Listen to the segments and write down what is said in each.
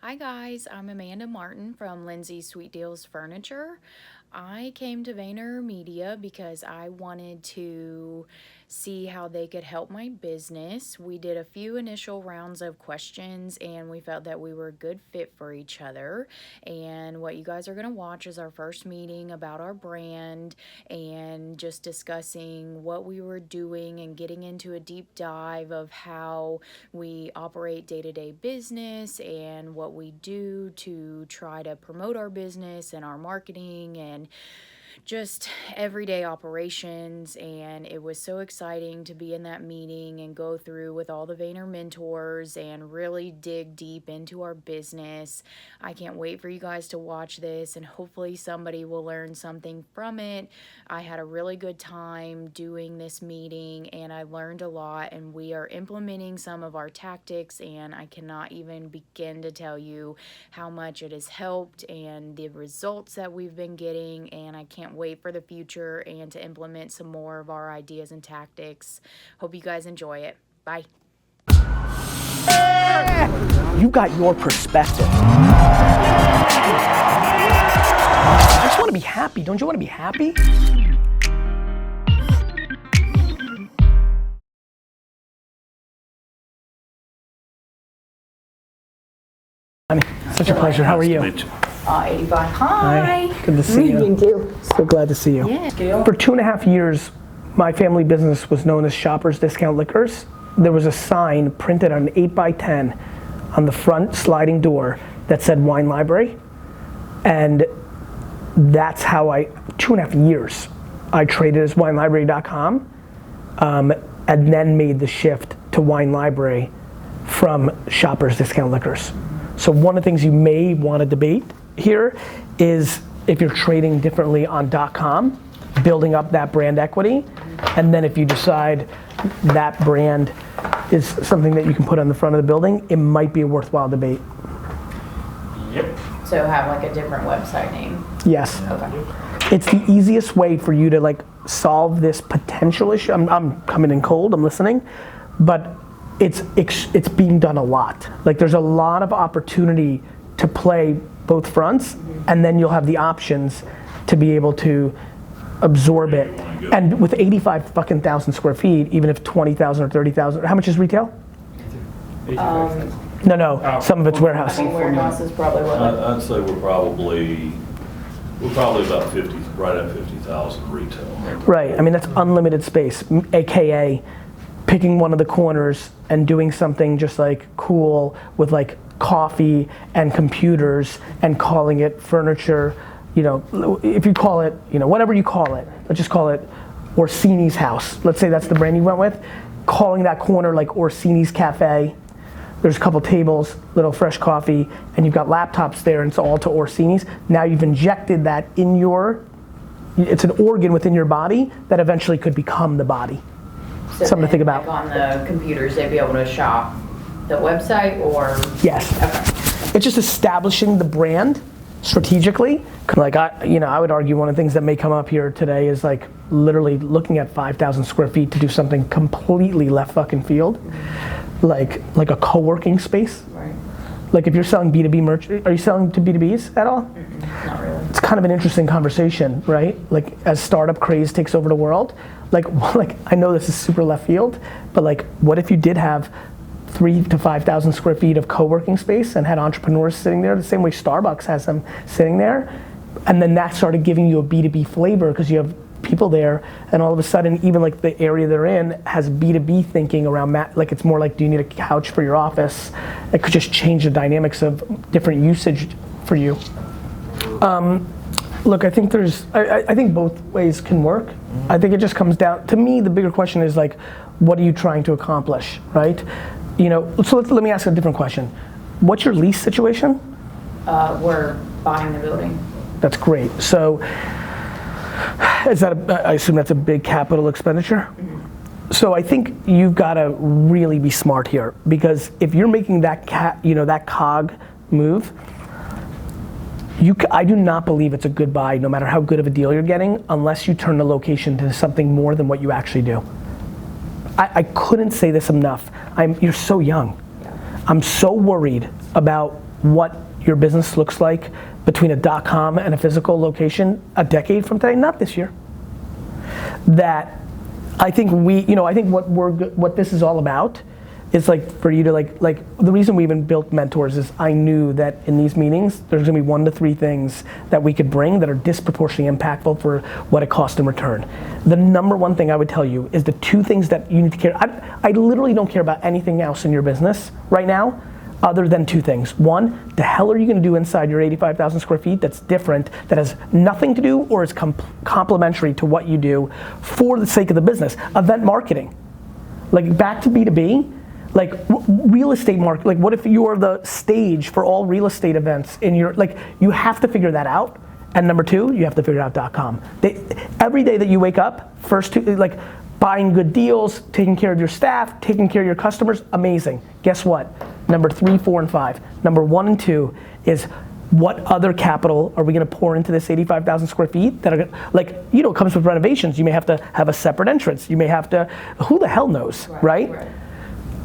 Hi guys, I'm Amanda Martin from Lindsay's Sweet Deals Furniture. I came to VaynerMedia because I wanted to see how they could help my business. We did a few initial rounds of questions and we felt that we were a good fit for each other. And what you guys are going to watch is our first meeting about our brand and just discussing what we were doing and getting into a deep dive of how we operate day-to-day business and what we do to try to promote our business and our marketing and just everyday operations. And it was so exciting to be in that meeting and go through with all the VaynerMentors and really dig deep into our business. I can't wait for you guys to watch this and hopefully somebody will learn something from it. I had a really good time doing this meeting and I learned a lot, and we are implementing some of our tactics, and I cannot even begin to tell you how much it has helped and the results that we've been getting, and I can't wait for the future and to implement some more of our ideas and tactics. Hope you guys enjoy it. Bye. You got your perspective. I just want to be happy. Don't you want to be happy? Such a pleasure. How are you? 85. Hi. Hi. Good to see you. Thank you. So glad to see you. Yeah. For 2.5 years, my family business was known as Shoppers Discount Liquors. There was a sign printed on an 8x10 on the front sliding door that said Wine Library. And that's how 2.5 years, I traded as winelibrary.com and then made the shift to Wine Library from Shoppers Discount Liquors. So one of the things you may want to debate here is if you're trading differently on .com, building up that brand equity, and then if you decide that brand is something that you can put on the front of the building, it might be a worthwhile debate. Yep. So have like a different website name. Yes. Okay. It's the easiest way for you to solve this potential issue. I'm coming in cold, I'm listening, but it's being done a lot. There's a lot of opportunity to play both fronts, and then you'll have the options to be able to absorb it. And with 85,000 square feet, even if 20,000 or 30,000, how much is retail? No, some of it's warehouse. I think warehouse is probably what. I'd say we're probably about 50, right at 50,000 retail. Right, I mean that's unlimited space, AKA picking one of the corners and doing something just cool with coffee and computers and calling it furniture. If you call it, whatever you call it, let's just call it Orsini's house. Let's say that's the brand you went with. Calling that corner Orsini's Cafe. There's a couple tables, little fresh coffee, and you've got laptops there, and it's all to Orsini's. Now you've injected that in it's an organ within your body that eventually could become the body. So something to think about. On the computers, they'd be able to shop the website or? Yes. Okay. It's just establishing the brand strategically. I would argue one of the things that may come up here today is literally looking at 5,000 square feet to do something completely left fucking field. Like a co-working space. Right. If you're selling B2B merch, are you selling to B2Bs at all? Not really. It's kind of an interesting conversation, right? As startup craze takes over the world, I know this is super left field, but what if you did have 3,000 to 5,000 square feet of co-working space and had entrepreneurs sitting there the same way Starbucks has them sitting there, and then that started giving you a B2B flavor because you have people there, and all of a sudden even the area they're in has B2B thinking around it's more do you need a couch for your office? It could just change the dynamics of different usage for you. Look, I think I think both ways can work. I think it just comes down, to me, the bigger question is what are you trying to accomplish, right? So let me ask a different question. What's your lease situation? We're buying the building. That's great. So, I assume that's a big capital expenditure? Mm-hmm. So I think you've got to really be smart here, because if you're making that that cog move, I do not believe it's a good buy, no matter how good of a deal you're getting, unless you turn the location to something more than what you actually do. I couldn't say this enough. You're so young. Yeah. I'm so worried about what your business looks like between a .com and a physical location a decade from today, not this year. That I think I think what this is all about is like for you to like the reason we even built Mentors is I knew that in these meetings there's gonna be 1 to 3 things that we could bring that are disproportionately impactful for what it costs in return. The number one thing I would tell you is the 2 things that you need to care. I literally don't care about anything else in your business right now other than 2 things. 1, the hell are you gonna do inside your 85,000 square feet that's different, that has nothing to do or is complementary to what you do for the sake of the business? Event marketing. Like back to B2B, like real estate market, like what if you're the stage for all real estate events in your, like you have to figure that out. And number 2, you have to figure out .com. Every day that you wake up, first 2, like buying good deals, taking care of your staff, taking care of your customers, amazing. Guess what? Number 3, 4, and 5. Number 1 and 2 is what other capital are we gonna pour into this 85,000 square feet that are like, it comes with renovations. You may have to have a separate entrance. You may have to, who the hell knows, right?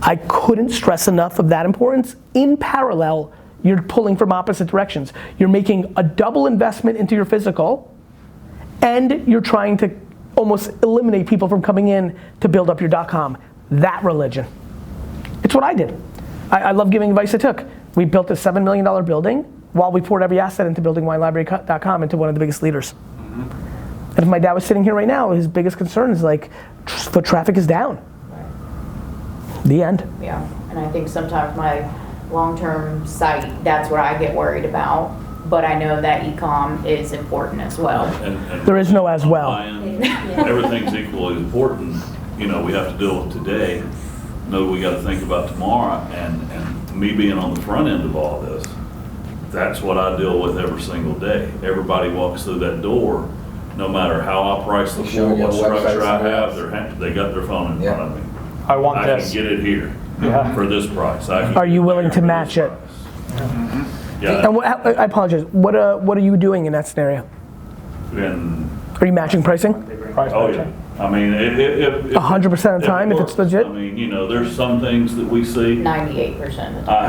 I couldn't stress enough of that importance. In parallel, you're pulling from opposite directions. You're making a double investment into your physical, and you're trying to almost eliminate people from coming in to build up your .com. That religion. It's what I did. I love giving advice I took. We built a $7 million building while we poured every asset into building winelibrary.com into one of the biggest leaders. And if my dad was sitting here right now, his biggest concern is like, foot traffic is down. The end. Yeah, and I think sometimes my long-term sight, that's what I get worried about. But I know that e-com is important as well. And there is no as well. Everything's equally important. We have to deal with today. Know we got to think about tomorrow. And me being on the front end of all this, that's what I deal with every single day. Everybody walks through that door, no matter how I price the floor, what structure I have, they got their phone in front of me. I want I this. can get it here for this price. Are you willing to match it? Yeah. And I apologize. What are you doing in that scenario? Are you matching pricing? Oh yeah. I mean, 100% of the time, if it's legit. I mean, there's some things that we see. 98% of the time. I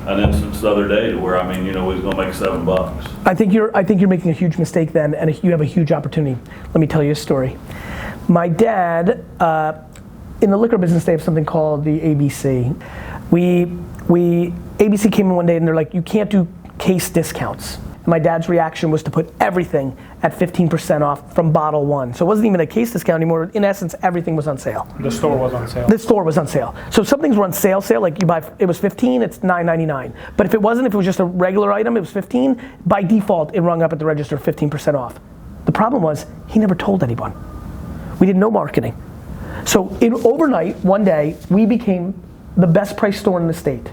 had an instance the other day where we was gonna make $7. I think you're making a huge mistake then, and you have a huge opportunity. Let me tell you a story. My dad, in the liquor business, they have something called the ABC. ABC came in one day and they're like, you can't do case discounts. And my dad's reaction was to put everything at 15% off from bottle 1. So it wasn't even a case discount anymore. In essence, everything was on sale. The store was on sale. The store was on sale. So some things were on sale, like you buy, it was 15, it's $9.99. But if it was just a regular item, it was 15, by default, it rung up at the register 15% off. The problem was, he never told anyone. We did no marketing. So overnight, one day, we became the best price store in the state.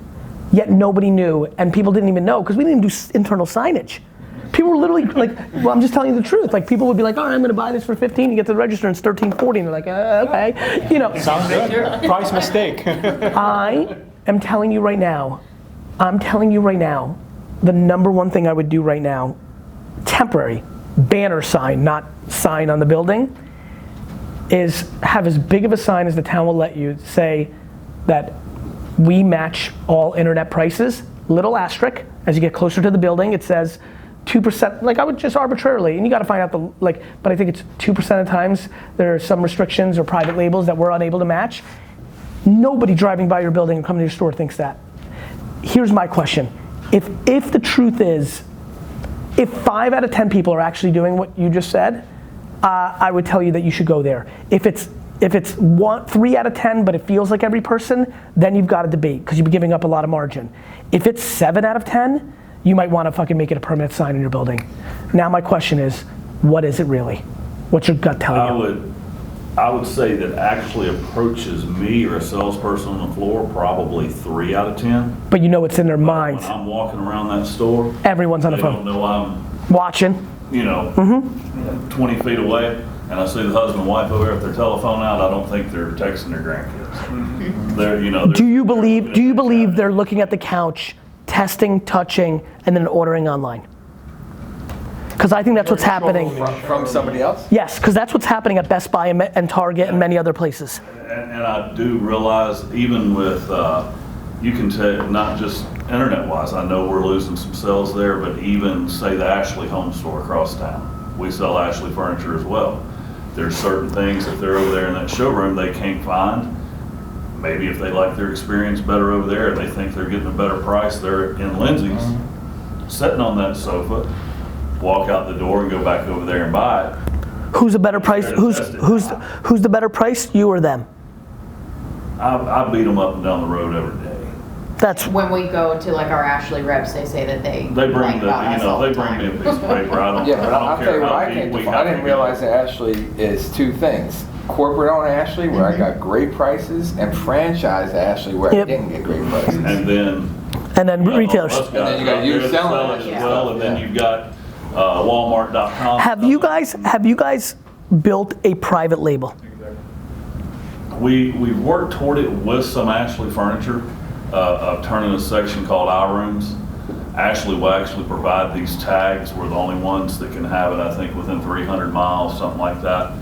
Yet nobody knew, and people didn't even know, because we didn't even do internal signage. People were literally like, well, I'm just telling you the truth. Like people would be like, all right, I'm gonna buy this for 15, you get to the register and it's 13.40, and they're like, okay, Sounds good. Price mistake. I am telling you right now, the number one thing I would do right now, temporary, banner sign, not sign on the building, is have as big of a sign as the town will let you, say that we match all internet prices, little asterisk, as you get closer to the building, it says 2%, like I would just arbitrarily, and you gotta find out but I think it's 2% of times there are some restrictions or private labels that we're unable to match. Nobody driving by your building and coming to your store thinks that. Here's my question. If the truth is, if 5 out of 10 people are actually doing what you just said, I would tell you that you should go there. If it's 3 out of 10, but it feels like every person, then you've got to debate, because you'd be giving up a lot of margin. If it's 7 out of 10, you might want to fucking make it a permanent sign in your building. Now my question is, what is it really? What's your gut telling you? I would say that actually approaches me or a salesperson on the floor probably 3 out of 10. But you know it's in their minds. When I'm walking around that store, everyone's on the phone. They don't know I'm watching. 20 feet away, and I see the husband and wife over there with their telephone out. I don't think they're texting their grandkids. Do you believe they're looking at the couch, testing, touching, and then ordering online? Because I think that's what's happening. From somebody else? Yes, because that's what's happening at Best Buy and Target and many other places. And I do realize, even with you can tell, not just internet-wise, I know we're losing some sales there, but even say the Ashley home store across town. We sell Ashley furniture as well. There's certain things that they're over there in that showroom they can't find. Maybe if they like their experience better over there, they think they're getting a better price, they're in Lindsay's, sitting on that sofa, walk out the door and go back over there and buy it. Who's a better price? Who's the better price? You or them? I beat them up and down the road every day. That's When we go to like our Ashley reps, they say that they They bring like the, about us all they the bring time. me a piece of paper. I don't, Yeah, but I I'll don't tell care you what how I deep came we to have find. I to didn't go. realize that Ashley is two things. Corporate-owned Ashley, where I got great prices, and franchise Ashley, where Yep. I didn't get great prices. And then. and then you know, retailers. us guys then you got out you there that selling sell it. as Yeah. well, and then Yeah. you've got Walmart.com. Have you guys built a private label? We worked toward it with some Ashley furniture, of turning a section called Our Rooms. Ashley will actually provide these tags. We're the only ones that can have it, I think, within 300 miles, something like that.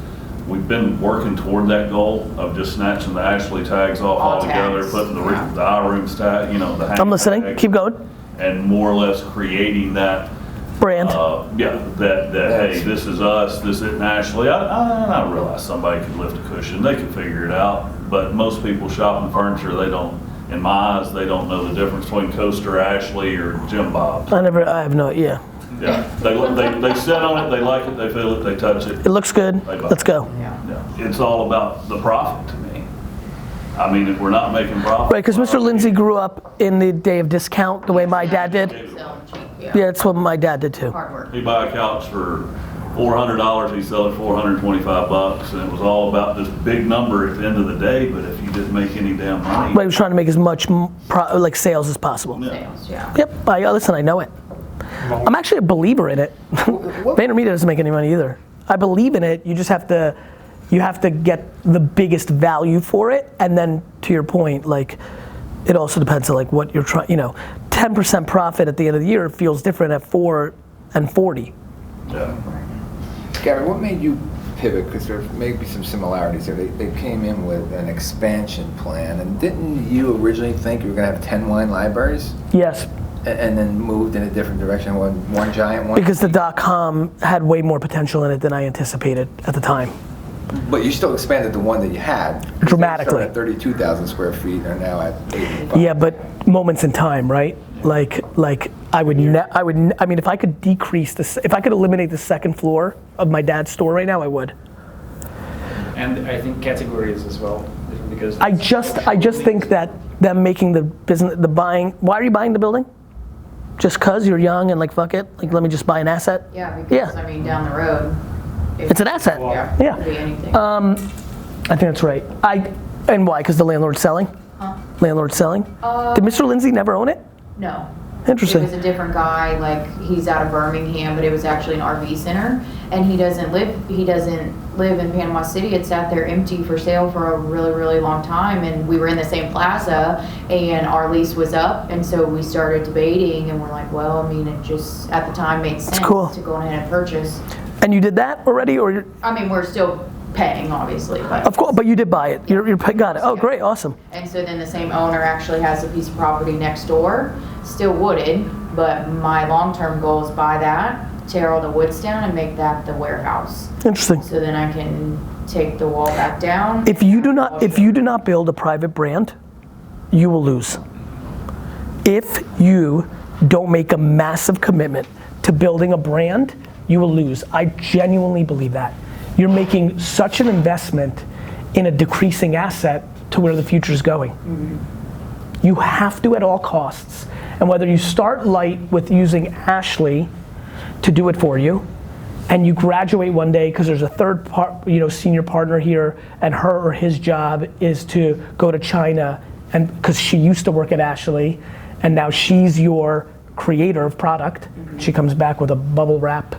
We've been working toward that goal of just snatching the Ashley tags off All altogether, tags, putting yeah. the Our Rooms tag, you know, the hang I'm listening. tag, Keep going. and more or less creating that Brand. yeah, that hey, this is us, this isn't Ashley. I realize somebody could lift a cushion, they could figure it out, but most people shopping furniture, they don't, in my eyes, they don't know the difference between Coaster Ashley or Jim Bob. I have no. Yeah. Yeah, they sit on it, they like it, they feel it, they touch it. It looks good. Let's go. Yeah. Yeah, it's all about the profit to me. I mean, if we're not making profit. Right, because Mr. Lindsay grew up in the day of discount, the way my dad did. Selling cheap, yeah. Yeah, that's what my dad did too. Hard work. He buy a couch for $400, he sell it $425, and it was all about this big number at the end of the day, but if you didn't make any damn money. But he was trying to make as much like sales as possible. Yeah. Sales, yeah. Yep. Listen, I know it. I'm actually a believer in it. VaynerMedia doesn't make any money either. I believe in it. You just have to, get the biggest value for it, and then to your point, like, it also depends on like what you're trying. 10% profit at the end of the year feels different at 4 and 40. Yeah. Gary, what made you pivot? Because there may be some similarities there. They came in with an expansion plan, and didn't you originally think you were going to have 10 wine libraries? Yes, And then moved in a different direction, one giant one? because the .com had way more potential in it than I anticipated at the time. But you still expanded the one that you had. Dramatically. At 32,000 square feet, and are now at 85. Yeah, but moments in time, right? Like I mean, if I could decrease this, if I could eliminate the second floor of my dad's store right now, I would. And I think categories as well, because I just think that them making the business, the buying. Why are you buying the building? Just cause you're young and like fuck it, like let me just buy an asset. Yeah, because Yeah. I mean, down the road. It's an asset. Yeah, Yeah. it could be anything. I think that's right. And why? Because the landlord's selling. Huh? Landlord's selling. Did Mr. Lindsay never own it? No. Interesting. It was a different guy, like he's out of Birmingham, but it was actually an RV center, and he doesn't live in Panama City. It sat there empty for sale for a really, really long time, and we were in the same plaza, and our lease was up, and so we started debating, and we're like, well, I mean, it just at the time made sense cool. to go ahead and purchase. And you did that already, or I mean, we're still paying, obviously, but. of course, but you did buy it. You're got it. Oh, great, awesome. And so then the same owner actually has a piece of property next door, still wooded, but my long-term goal is buy that, tear all the woods down and make that the warehouse. Interesting. So then I can take the wall back down. If you do not build a private brand, you will lose. If you don't make a massive commitment to building a brand, you will lose. I genuinely believe that. You're making such an investment in a decreasing asset to where the future is going. You have to at all costs. And whether you start light with using Ashley to do it for you, and you graduate one day because there's a third senior partner here, and her or his job is to go to China, and because she used to work at Ashley, and now she's your creator of product. She comes back with a bubble wrap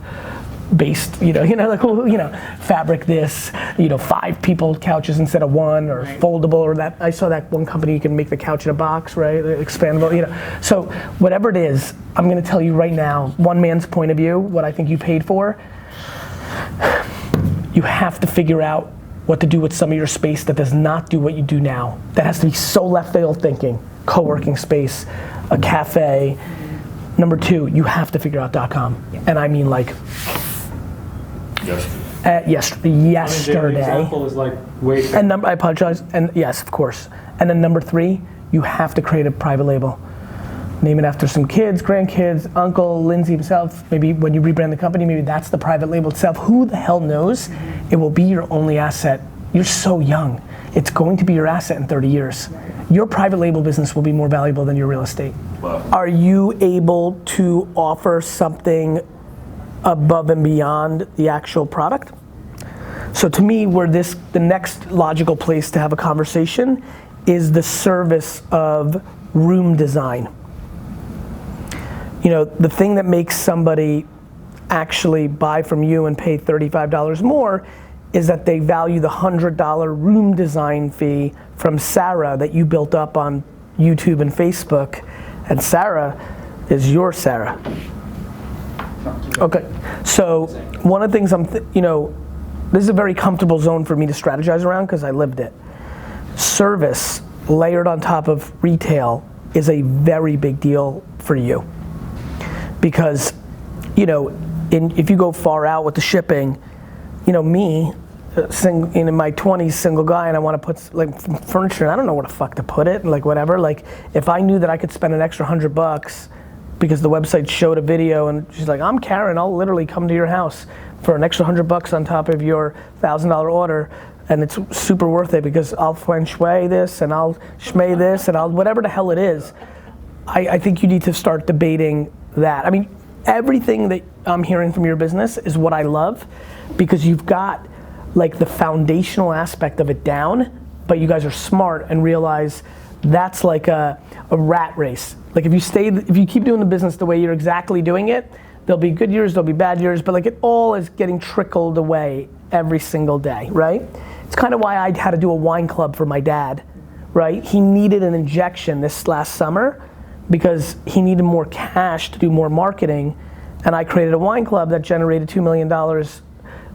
based, fabric this, 5 people couches instead of 1, or foldable, or that. I saw that one company you can make the couch in a box, right? Expandable, So whatever it is, I'm gonna tell you right now, one man's point of view, what I think you paid for, you have to figure out what to do with some of your space that does not do what you do now. That has to be so left field thinking. co-working space, a cafe. Number 2, you have to figure out .com. And I mean like, yesterday. The example is like way fair. And I apologize, and yes, of course. And then number 3, you have to create a private label. Name it after some kids, grandkids, uncle, Lindsay himself. Maybe when you rebrand the company, maybe that's the private label itself. Who the hell knows? It will be your only asset. You're so young. It's going to be your asset in 30 years. Your private label business will be more valuable than your real estate. Wow. Are you able to offer something above and beyond the actual product? So to me, the next logical place to have a conversation is the service of room design. You know, the thing that makes somebody actually buy from you and pay $35 more is that they value the $100 room design fee from Sarah that you built up on YouTube and Facebook, and Sarah is your Sarah. Okay, so one of the things this is a very comfortable zone for me to strategize around because I lived it. Service layered on top of retail is a very big deal for you. Because, if you go far out with the shipping, me, in my 20s, single guy, and I want to put like furniture, and I don't know where the fuck to put it, like whatever. Like if I knew that I could spend an extra $100 because the website showed a video, and she's like, I'm Karen, I'll literally come to your house for an extra $100 on top of your $1,000 order, and it's super worth it because I'll feng shui this, and I'll shmei this, and I'll whatever the hell it is. I think you need to start debating that. I mean, everything that I'm hearing from your business is what I love because you've got like the foundational aspect of it down, but you guys are smart and realize that's like a rat race. Like if you keep doing the business the way you're exactly doing it, there'll be good years, there'll be bad years, but like it all is getting trickled away every single day, right? It's kind of why I had to do a wine club for my dad, right? He needed an injection this last summer because he needed more cash to do more marketing, and I created a wine club that generated $2 million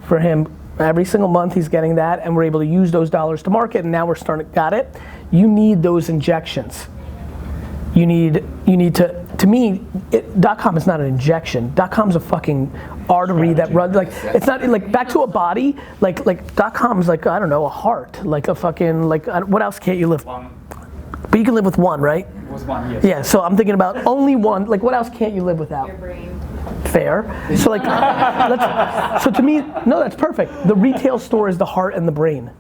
for him. Every single month he's getting that, and we're able to use those dollars to market, and now we're got it. You need those injections. You need to me, .com is not an injection. .com is a fucking artery that runs, like, it's not, like, back to a body, like .com is like, I don't know, a heart, like a fucking, like, what else can't you live? One. But you can live with one, right? Was one, yes. Yeah, so I'm thinking about only one, like what else can't you live without? Your brain. Fair. So like, so to me, no, that's perfect. The retail store is the heart and the brain,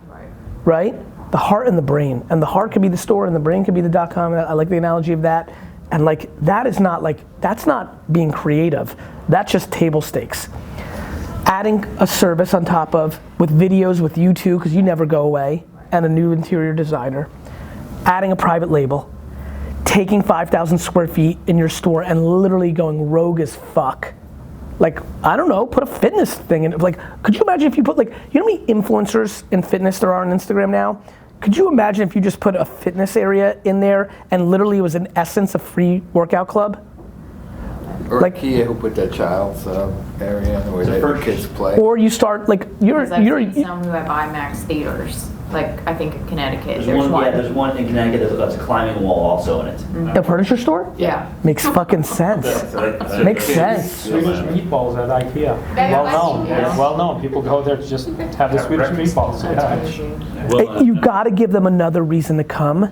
right? The heart and the brain. And the heart could be the store and the brain could be the .com. I like the analogy of that. And like, that is not like, that's not being creative. That's just table stakes. Adding a service on top of, with videos with you two, because you never go away, and a new interior designer. Adding a private label. Taking 5,000 square feet in your store and literally going rogue as fuck. Like, I don't know, put a fitness thing in it. Like, could you imagine if you put like, you know how many influencers in fitness there are on Instagram now? Could you imagine if you just put a fitness area in there and literally it was in essence a free workout club? Or like, Kia who put that child's area where the kids play. Or you start like, I've seen some who have IMAX theaters. Like, I think in Connecticut, there's one. Yeah, there's one in Connecticut that's a climbing wall also in it. Mm-hmm. a furniture store? Yeah. Makes fucking sense. Makes sense. Swedish meatballs at IKEA. Yeah, Well known. yeah. Well known. People go there to just have the Swedish meatballs. Yeah. Well, You gotta give them another reason to come.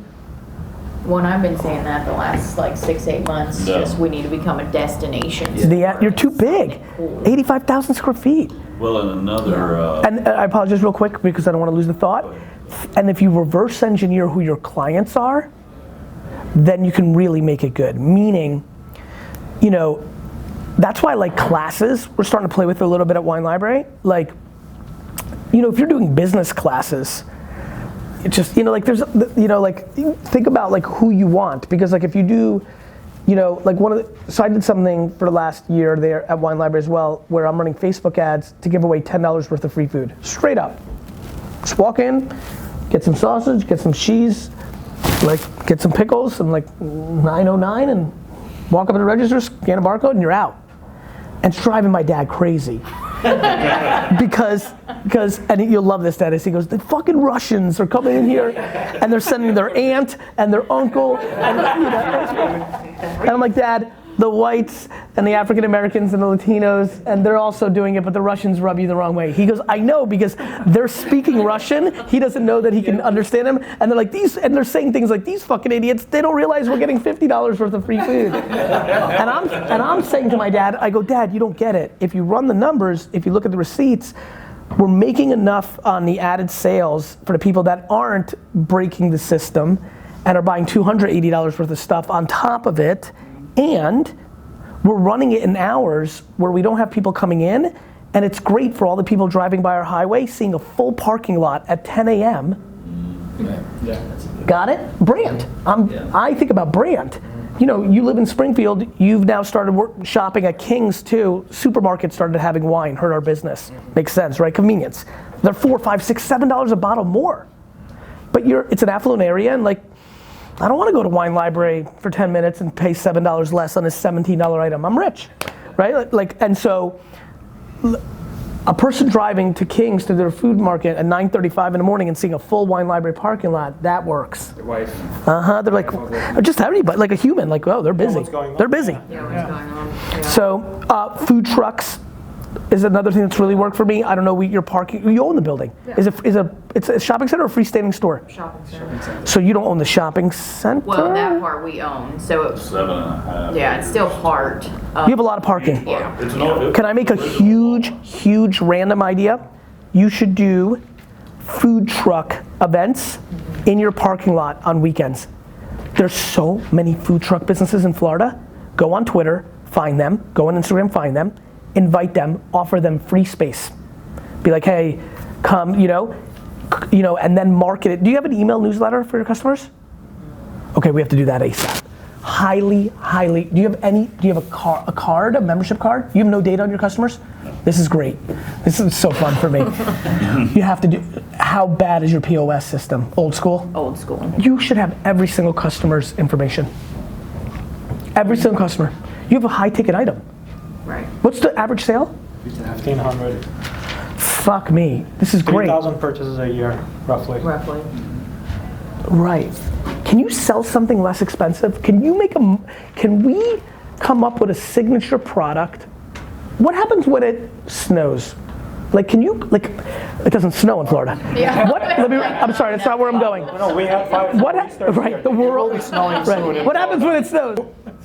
When I've been saying that the last like 6-8 months, No. just we need to become a destination. You're too big. 85,000 square feet. well, and another, And I apologize real quick because I don't want to lose the thought. And if you reverse engineer who your clients are, then you can really make it good. Meaning, that's why like classes, we're starting to play with it a little bit at Wine Library. Like, if you're doing business classes, it's just, like there's, like think about like who you want. Because like if you do, like so I did something for the last year there at Wine Library as well, where I'm running Facebook ads to give away $10 worth of free food, straight up. Just walk in, get some sausage, get some cheese, like get some pickles and like $9.09 and walk up to the register, scan a barcode and you're out. And it's driving my dad crazy. because, and you'll love this, Dennis, he goes, the fucking Russians are coming in here and they're sending their aunt and their uncle, and I'm like, Dad, the whites and the African Americans and the Latinos, and they're also doing it, but the Russians rub you the wrong way. He goes, I know, because they're speaking Russian, he doesn't know that he can understand them, and they're like, and they're saying things like, these fucking idiots, they don't realize we're getting $50 worth of free food. And I'm saying to my dad, I go, Dad, you don't get it. If you run the numbers, if you look at the receipts, we're making enough on the added sales for the people that aren't breaking the system and are buying $280 worth of stuff on top of it, and we're running it in hours where we don't have people coming in, and it's great for all the people driving by our highway seeing a full parking lot at 10 a.m. Yeah. Got it? Brand. I think about brand. You know, you live in Springfield, you've now started shopping at King's too. Supermarkets started having wine, hurt our business. Makes sense, right? Convenience. They're $4, $5, $6, $7 a bottle more. But it's an affluent area, and like, I don't want to go to Wine Library for 10 minutes and pay $7 less on a $17 item. I'm rich, right? And so a person driving to King's to their food market at 9:35 in the morning and seeing a full Wine Library parking lot, that works. The wife. They're like, just everybody, like a human, like, oh, they're busy. what's going on. They're busy. Yeah, what's going on? Yeah. So food trucks is another thing that's really worked for me. I don't know, your parking, you own the building. Yeah. It's a shopping center or a freestanding store? Shopping center. So you don't own the shopping center? Well, that part we own, so 7.5. yeah, it's still part of. You have a lot of parking. Yeah. It's Can I make a huge random idea? You should do food truck events in your parking lot on weekends. There's so many food truck businesses in Florida. Go on Twitter, find them. Go on Instagram, find them. Invite them, offer them free space. Be like, hey, come, and then market it. Do you have an email newsletter for your customers? Okay, we have to do that ASAP. Highly, do you have a card, a membership card? You have no data on your customers? This is great. This is so fun for me. You have to do, how bad is your POS system? Old school? Old school. You should have every single customer's information. Every single customer. You have a high ticket item. Right. What's the average sale? 1,500. Fuck me. This is great. 3,000 purchases a year, roughly. Roughly. Right. Can you sell something less expensive? Can we come up with a signature product? What happens when it snows? It doesn't snow in Florida. Yeah. I'm sorry, that's not where I'm going. No, we have 5 weeks there. Right, the world is snowing soon. What happens when it snows?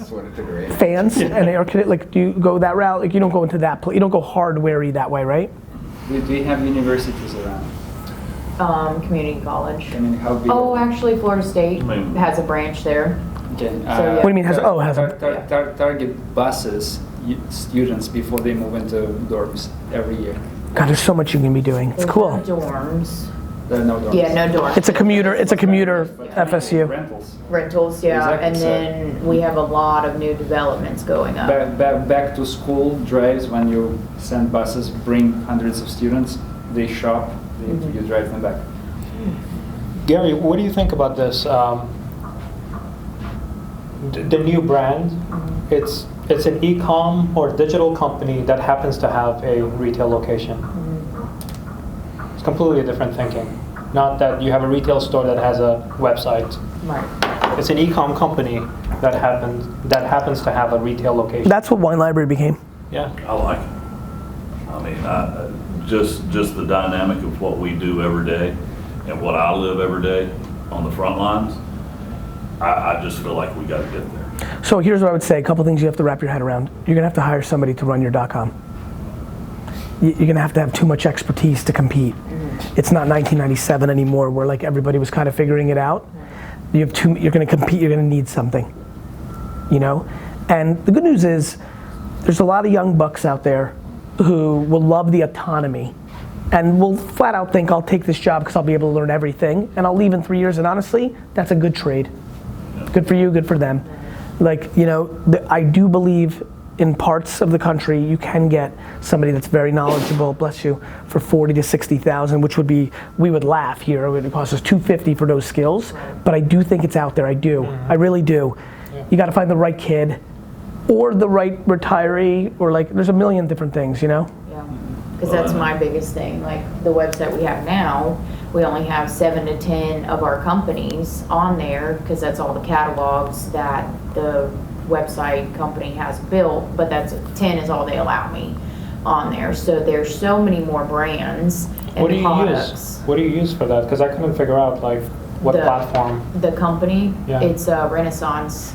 Sort of degree. Fans and air conditioning, do you go that route? You don't go into that, you don't go hardware-y that way, right? Do you have universities around? Community college. I mean, how big? Oh, actually, Florida State Maybe. has a branch there. Okay. yeah. What do you mean has a? Target buses students before they move into dorms every year. God, there's so much you can be doing. It's There's cool. no dorms. There are no dorms. Yeah, no dorms. It's a commuter FSU. Rentals. Rentals, yeah, Exactly, and so- then we have a lot of new developments going up. Back to school drives, when you send buses, bring hundreds of students, they shop, you drive them back. Gary, what do you think about this? The new brand, it's an e-com or digital company that happens to have a retail location. It's completely different thinking. Not that you have a retail store that has a website. Right. It's an e-com company that happens to have a retail location. That's what Wine Library became. Yeah. I like it. I mean, just the dynamic of what we do every day and what I live every day on the front lines, I just feel like we got to get there. So here's what I would say, a couple things you have to wrap your head around. You're gonna have to hire somebody to run your .com. You're gonna have to have too much expertise to compete. It's not 1997 anymore where like everybody was kind of figuring it out. You're gonna compete, you're gonna need something, And the good news is, there's a lot of young bucks out there who will love the autonomy and will flat out think, I'll take this job because I'll be able to learn everything and I'll leave in 3 years, and honestly, that's a good trade. Good for you, good for them. I do believe in parts of the country you can get somebody that's very knowledgeable, bless you, for 40 to 60,000, which would be, we would laugh here, it would cost us $250 for those skills, but I do think it's out there, I do, I really do. You gotta find the right kid, or the right retiree, or there's a million different things, Yeah. because that's my biggest thing. Like the website we have now, we only have 7 to 10 of our companies on there because that's all the catalogs that the website company has built, but that's 10 is all they allow me on there. So there's so many more brands and What do you products. use? What do you use for that? Because I couldn't figure out like what platform. The company, Yeah. it's a Renaissance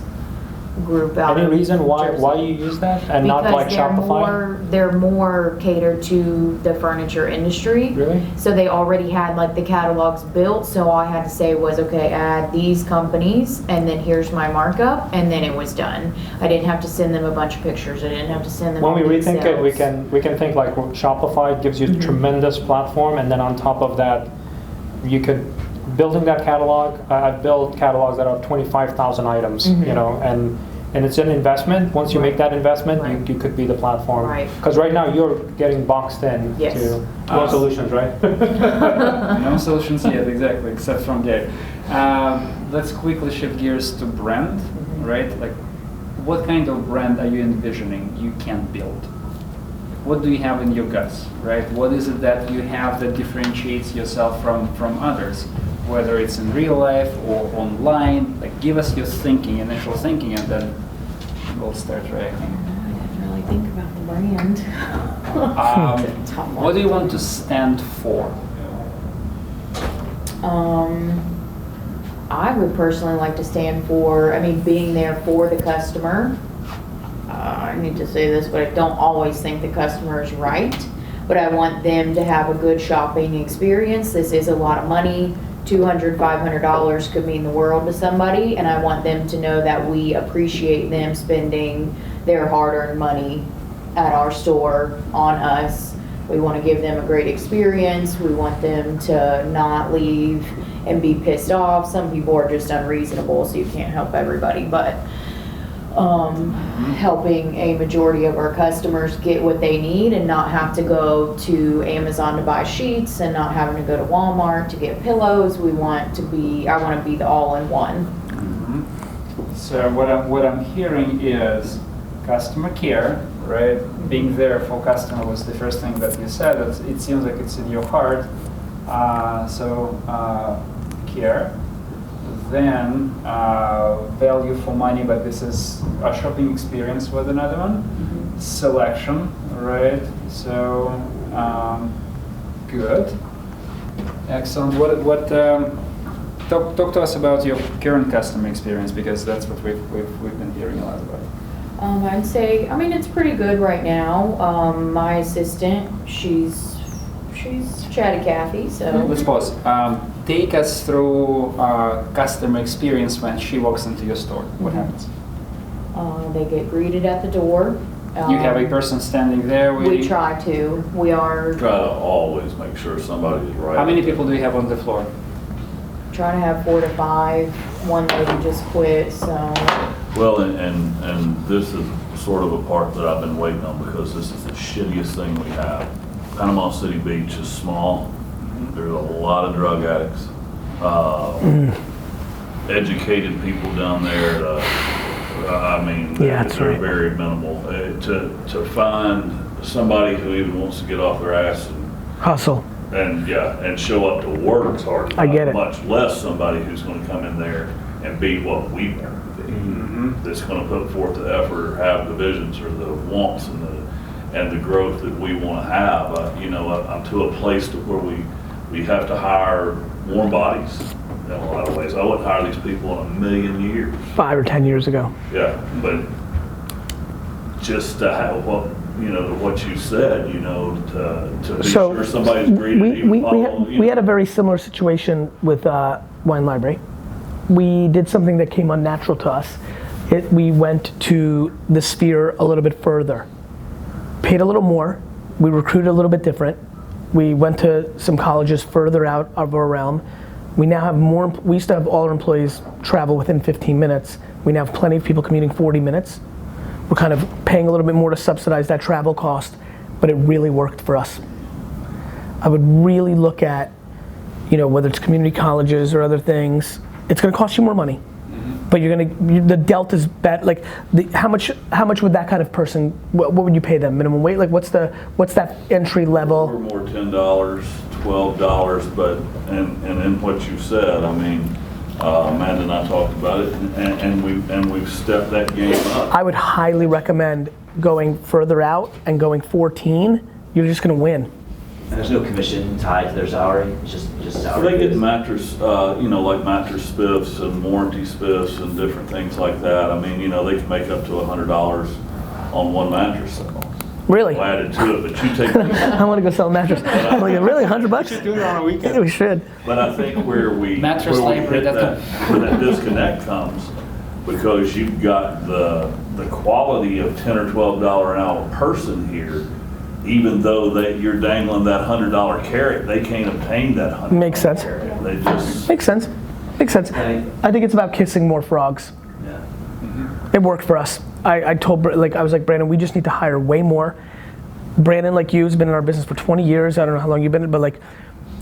group out Any of reason why Jersey. you use that and not like Shopify? They're more catered to the furniture industry. Really? So they already had like the catalogs built, so all I had to say was, okay, add these companies, and then here's my markup, and then it was done. I didn't have to send them a bunch of pictures, I didn't have to send them When all we the rethink it, we Excels. can think like Shopify gives you a tremendous platform, and then on top of that, you could building that catalog. I've built catalogs that have 25,000 items, you know, and it's an investment. Once you make that investment, Right. you could be the platform. Right. Because right now you're getting boxed in Yes. to no solutions, right? No solutions yet, exactly, except from Gabe. Let's quickly shift gears to brand, right? Like, what kind of brand are you envisioning you can build? What do you have in your guts, right? What is it that you have that differentiates yourself from others? Whether it's in real life or online, like give us your thinking, initial thinking, and then we'll start reacting. I didn't really think about the brand. What do you want to stand for? I would personally like to stand for, being there for the customer. I need to say this, but I don't always think the customer is right. But I want them to have a good shopping experience. This is a lot of money. $200, $500 could mean the world to somebody, and I want them to know that we appreciate them spending their hard-earned money at our store on us. We want to give them a great experience. We want them to not leave and be pissed off. Some people are just unreasonable, so you can't help everybody, but helping a majority of our customers get what they need and not have to go to Amazon to buy sheets and not having to go to Walmart to get pillows. I want to be the all-in-one. So what I'm hearing is customer care, right? Being there for customer was the first thing that you said. It seems like it's in your heart. Care. Then value for money, but this is a shopping experience with another one. Selection, right? So good, excellent. Talk to us about your current customer experience, because that's what we've been hearing a lot about. I'd say, it's pretty good right now. My assistant, she's Chatty Cathy, so. Let's pause. Take us through customer experience when she walks into your store. What happens? They get greeted at the door. You have a person standing there waiting? We try to. We are Try to always make sure somebody's right. How many people do you have on the floor? trying to have 4 to 5. One lady just quit, so. Well, and this is sort of a part that I've been waiting on, because this is the shittiest thing we have. Panama City Beach is small. There's a lot of drug addicts, educated people down there. Yeah, that's they're right. very minimal. To find somebody who even wants to get off their ass Hustle. and show up to work is hard. I get it. Much less somebody who's going to come in there and be what we want to be. That's going to put forth the effort, or have the visions or the wants and the growth that we want to have. I'm to a place to where we have to hire warm bodies in a lot of ways. I wouldn't hire these people in a million years. 5 or 10 years ago. Yeah, but just to have what you said, to be So sure somebody's greeted. we had a very similar situation with Wine Library. We did something that came unnatural to us. We went to the sphere a little bit further, paid a little more, we recruited a little bit different. We went to some colleges further out of our realm. We now have more, we used to have all our employees travel within 15 minutes. We now have plenty of people commuting 40 minutes. We're kind of paying a little bit more to subsidize that travel cost, but it really worked for us. I would really look at, whether it's community colleges or other things, it's gonna cost you more money. But the delta's bet, like, how much would that kind of person, what would you pay them, minimum wage? Like, what's that entry level? We're more $10, $12, but, and in what you said, I mean, Amanda and I talked about it, and we've stepped that game up. I would highly recommend going further out and going 14. You're just gonna win. And there's no commission tied to their salary, it's just So salary. they get mattress, like mattress spiffs and warranty spiffs and different things like that. I mean, they can make up to $100 on one mattress. Really? I'll add it to it, but you take. I want to go sell a mattress. I'm like, really, $100? should do it on a weekend. Yeah, we should. But I think where we Mattress labor, hit where that disconnect comes, because you've got the quality of $10 or $12 an hour person here, even though you're dangling that $100 carrot, they can't obtain that $100 Makes sense. carrot. They just. Makes sense. Makes sense. I think it's about kissing more frogs. Yeah. It worked for us. I told, I was like, Brandon, we just need to hire way more. Brandon, like you, has been in our business for 20 years. I don't know how long you've been, but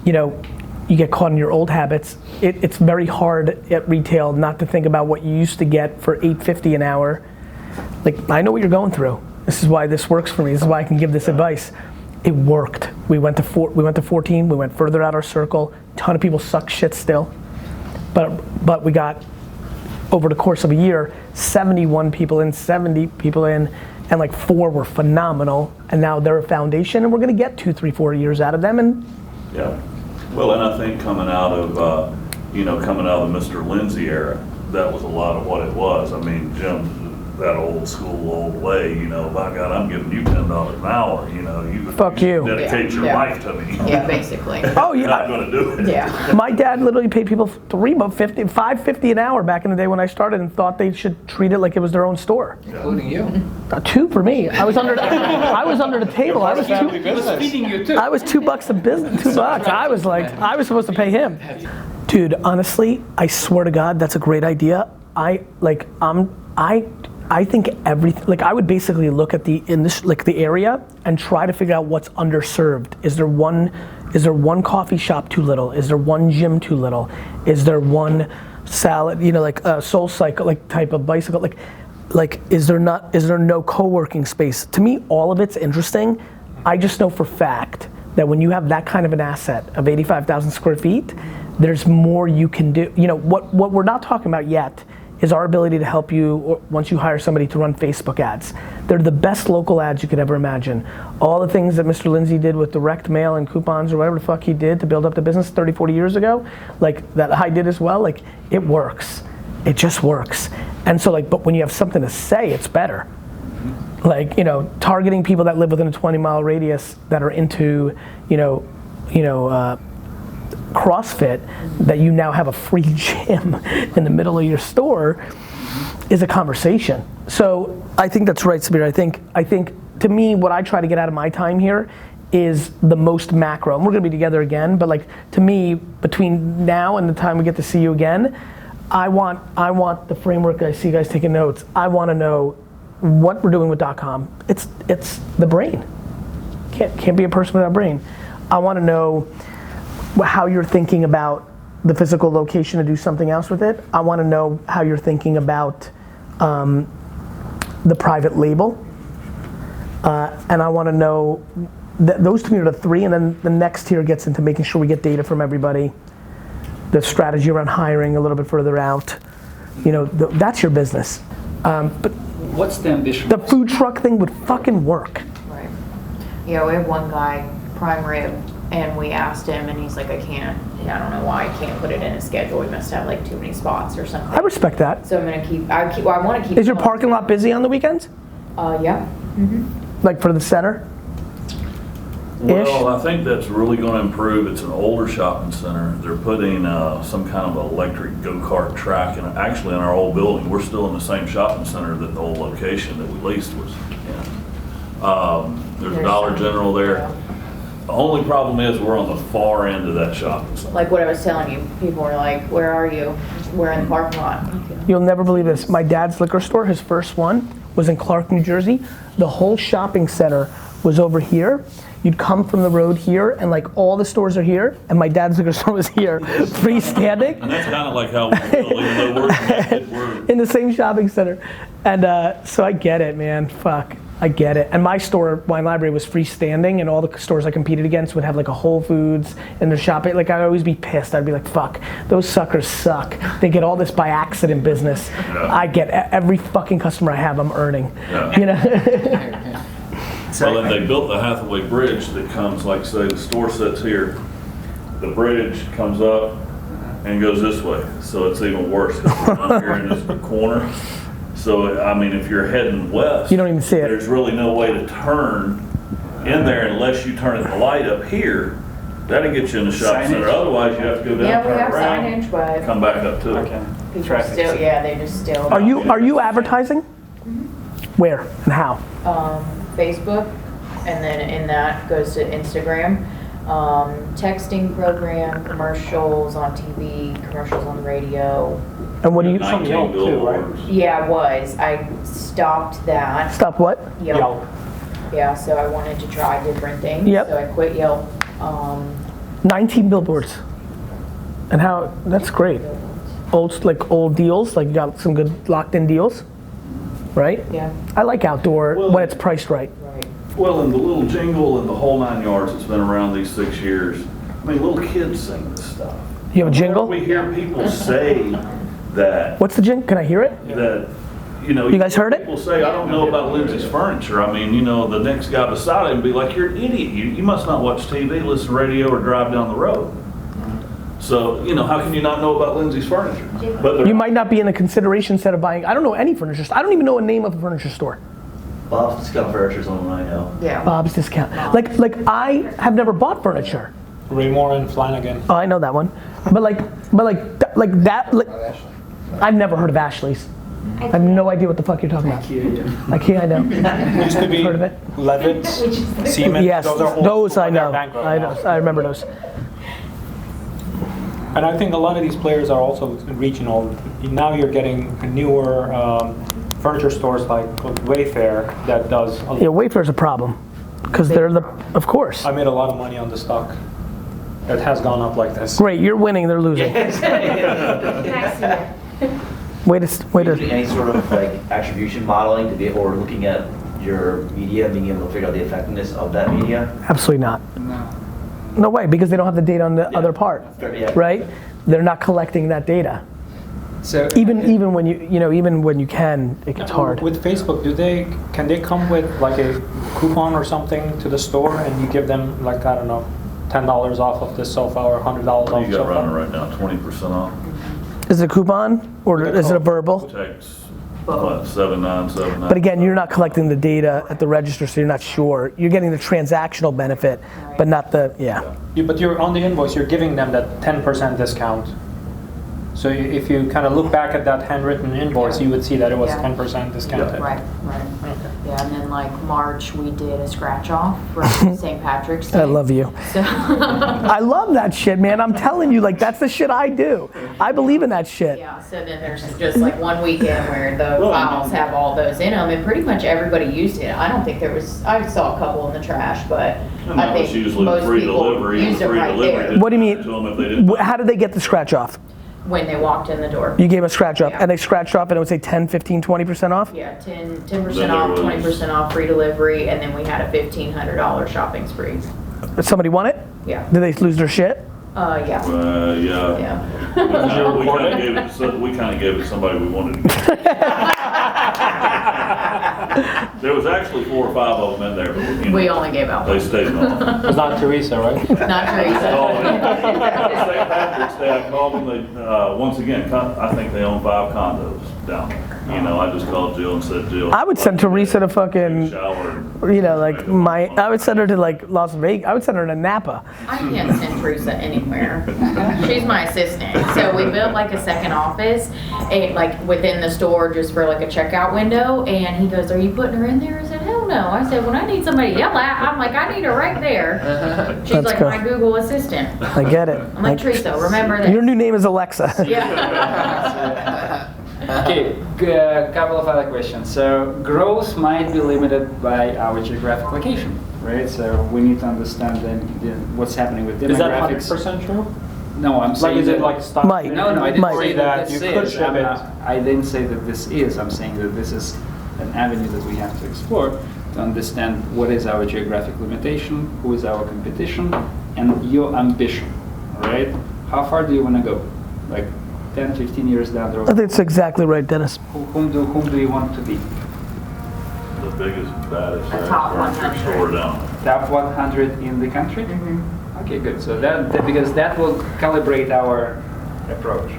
you get caught in your old habits. It's very hard at retail not to think about what you used to get for $8.50 an hour. Like, I know what you're going through. This is why this works for me. This is why I can give this advice. It worked. We went to 14. We went further out our circle. A ton of people suck shit still. But we got, over the course of a year, 71 people in, 70 people in, and like 4 were phenomenal. And now they're a foundation, and we're gonna get 2, 3, 4 years out of them. And Yeah. Well, and I think coming out of the Mr. Lindsay era, that was a lot of what it was. I mean, Jim, that old school, old way, by God, I'm giving you $10 an hour, Fuck you. Dedicate your Yeah. life to me. Yeah, basically. oh You're not yeah, gonna do it. Yeah. my dad literally paid people $5.50 an hour back in the day when I started, and thought they should treat it like it was their own store. Including you. 2 for me. I was under the table. I was Family two. business. Feeding you too. I was $2 a business. $2. I was like, I was supposed to pay him. Dude, honestly, I swear to God, that's a great idea. I think everything, like, I would basically look at the area and try to figure out what's underserved. Is there one coffee shop too little? Is there one gym too little? Is there one salad, like a Soul Cycle, like type of bicycle? Like, is there no co-working space? To me, all of it's interesting. I just know for fact that when you have that kind of an asset of 85,000 square feet, there's more you can do. What we're not talking about yet is our ability to help you once you hire somebody to run Facebook ads. They're the best local ads you could ever imagine. All the things that Mr. Lindsay did with direct mail and coupons or whatever the fuck he did to build up the business 30, 40 years ago, like that I did as well, like, it works. It just works. And so, but when you have something to say, it's better. Like, targeting people that live within a 20-mile radius that are into, CrossFit, that you now have a free gym in the middle of your store, is a conversation. So I think that's right, Sabir. I think to me, what I try to get out of my time here is the most macro. And we're gonna be together again, but to me, between now and the time we get to see you again, I want the framework. I see you guys taking notes. I want to know what we're doing with .com. It's the brain. Can't be a person without a brain. I want to know how you're thinking about the physical location to do something else with it. I want to know how you're thinking about the private label. And I want to know, those to me are the 3, and then the next tier gets into making sure we get data from everybody. The strategy around hiring a little bit further out. That's your business. But What's the ambition? the food truck thing would fucking work. Right. Yeah, we have one guy, prime rib, and we asked him, and he's like, I can't. Yeah, I don't know why I can't put it in his schedule. We must have too many spots or something. I respect that. So I'm gonna I want to keep. Is your parking lot busy on the weekends? Yeah. Mm-hmm. Like for the center? Well, I think that's really going to improve. It's an older shopping center. They're putting some kind of electric go-kart track, and actually in our old building, we're still in the same shopping center that the old location that we leased was in. There's a Dollar General there. Yeah. The only problem is we're on the far end of that shopping center. Like what I was telling you, people were like, where are you? We're in the parking lot. You'll never believe this. My dad's liquor store, his first one, was in Clark, New Jersey. The whole shopping center was over here. you'd come from the road here, and like all the stores are here, and my dad's liquor store was here, freestanding. And that's kind of like how we feel, even though we're connected, we're. In the same shopping center. And so I get it, man, fuck. I get it. And my store, Wine Library, was freestanding, and all the stores I competed against would have like a Whole Foods in their shopping. Like I'd always be pissed. I'd be like, fuck, those suckers suck. They get all this by accident business. Yeah. I get every fucking customer I have, I'm earning. Yeah. You know? Well, then they built the Hathaway Bridge that comes, like say the store sits here, the bridge comes up and goes this way. So it's even worse. It's up here in this corner. So, I mean, if you're heading west, You don't even see it. There's really no way to turn in there unless you turn the light up here. That'll get you in the shopping center. Otherwise, you have to go down, Yeah, we turn have around, signage, but come back up to it. Okay. people Traffic. still, yeah, they just still. Are you advertising? Where and how? Facebook, and then in that goes to Instagram. Texting program, commercials on TV, commercials on the radio. And what do you, 19 Yelp too, right? billboards. Yeah, it was. I stopped that. stop what? Yelp. Yeah, so I wanted to try different things. Yep. So I quit Yelp. 19 billboards. And how, that's great. Old deals, like you got some good locked in deals, right? Yeah, I like outdoor Well- when it's priced right. right. Well, and the little jingle and the whole 9 yards that's been around these 6 years. I mean, little kids sing this stuff. You have a jingle? We hear people say that, What's the jingle? Can I hear it? you guys heard it? People say, I don't know about Lindsay's Furniture. I mean, the next guy beside him be like, you're an idiot. You must not watch TV, listen to radio, or drive down the road. So, how can you not know about Lindsay's Furniture? But You might not be in the consideration set of buying, I don't know any furniture store. I don't even know a name of a furniture store. Bob's Discount Furniture is the one I know. Yeah. Bob's Discount. Like I have never bought furniture. Raymore and Flanagan. Oh, I know that one. But I've never heard of Ashley's. I have no idea what the fuck you're talking about. IKEA, I know. Used to be Heard of it? Levitt's, Siemens. Yes, those are old those school, I and they're know. bankrupt I now. know. I remember those. And I think a lot of these players are also regional. Now you're getting newer furniture stores like Wayfair that does. Yeah, Wayfair's a problem because they're of course. I made a lot of money on the stock. It has gone up like this. Great, you're winning, they're losing. Way to. Using any sort of attribution modeling to be, or looking at your media and being able to figure out the effectiveness of that media? Absolutely not. No. No way, because they don't have the data on the other part, Yeah. right? They're not collecting that data. So Even when you can, it gets hard. With Facebook, can they come with like a coupon or something to the store and you give them like, I don't know, $10 off of this sofa or $100 off you got running sofa? right now, 20% off. Is it a coupon or is it a verbal? Takes, what, 7979? But again, you're not collecting the data at the register, so you're not sure. You're getting the transactional benefit, but not the, yeah. But you're on the invoice, you're giving them that 10% discount. So if you kind of look back at that handwritten invoice, you would see that it was Yeah. 10% discounted. Right. Okay. Yeah, and then like March, we did a scratch off for St. Patrick's Day. I love you. So, I love that shit, man. I'm telling you, like, that's the shit I do. I believe in that shit. yeah, so then there's just like one weekend where the files have all those in them, and pretty much everybody used it. I don't think I saw a couple in the trash, but And I that was think usually most free people delivery, and used it free right delivery. there didn't What do you mean? tell them if they didn't. How did they get the scratch off? when they walked in the door. You gave them a scratch off, Yeah. and they scratched off, and it would say 10, 15, 20% off? Yeah, 10% Then off, there was- 20% off, free delivery, and then we had a $1,500 shopping spree. Did somebody want it? Yeah. Did they lose their shit? Yeah. Yeah. Yeah. We kind of gave it to somebody we wanted to get. There was actually 4 or 5 of them in there, but We only gave out they one. stayed on. It's not Teresa, right? Not Teresa. St. Patrick's Day, I called them, once again, I think they own 5 condos down there. I just called Jill and said, Jill. I would send Teresa to fucking, Shower. I would send her to like Las Vegas. I would send her to Napa. I can't send Teresa anywhere. She's my assistant. So we built like a second office, like within the store just for like a checkout window. And he goes, "Are you putting her in there?" I said, "Hell no." I said, "When I need somebody to yell at, I'm like, I need her right there." She's That's like cool. my Google assistant. I get it. I'm like, "Teresa, remember this." Your new name is Alexa. Yeah. Okay, couple of other questions. So growth might be limited by our geographic location, right? So we need to understand what's happening with demographics. Is that 100% true? No, I'm saying Like, is that, it like stock? Mike. No, I didn't Mike. say that You this could is. ship it. I didn't say that this is. I'm saying that this is an avenue that we have to explore to understand what is our geographic limitation, who is our competition, and your ambition, right? How far do you want to go? Like 10, 15 years down the I road? think that's exactly right, Dennis. Whom do you want to be? The biggest, baddest A top furniture 100. store down. Top 100 in the country? Mhm. Okay, good. So that because that will calibrate our approach.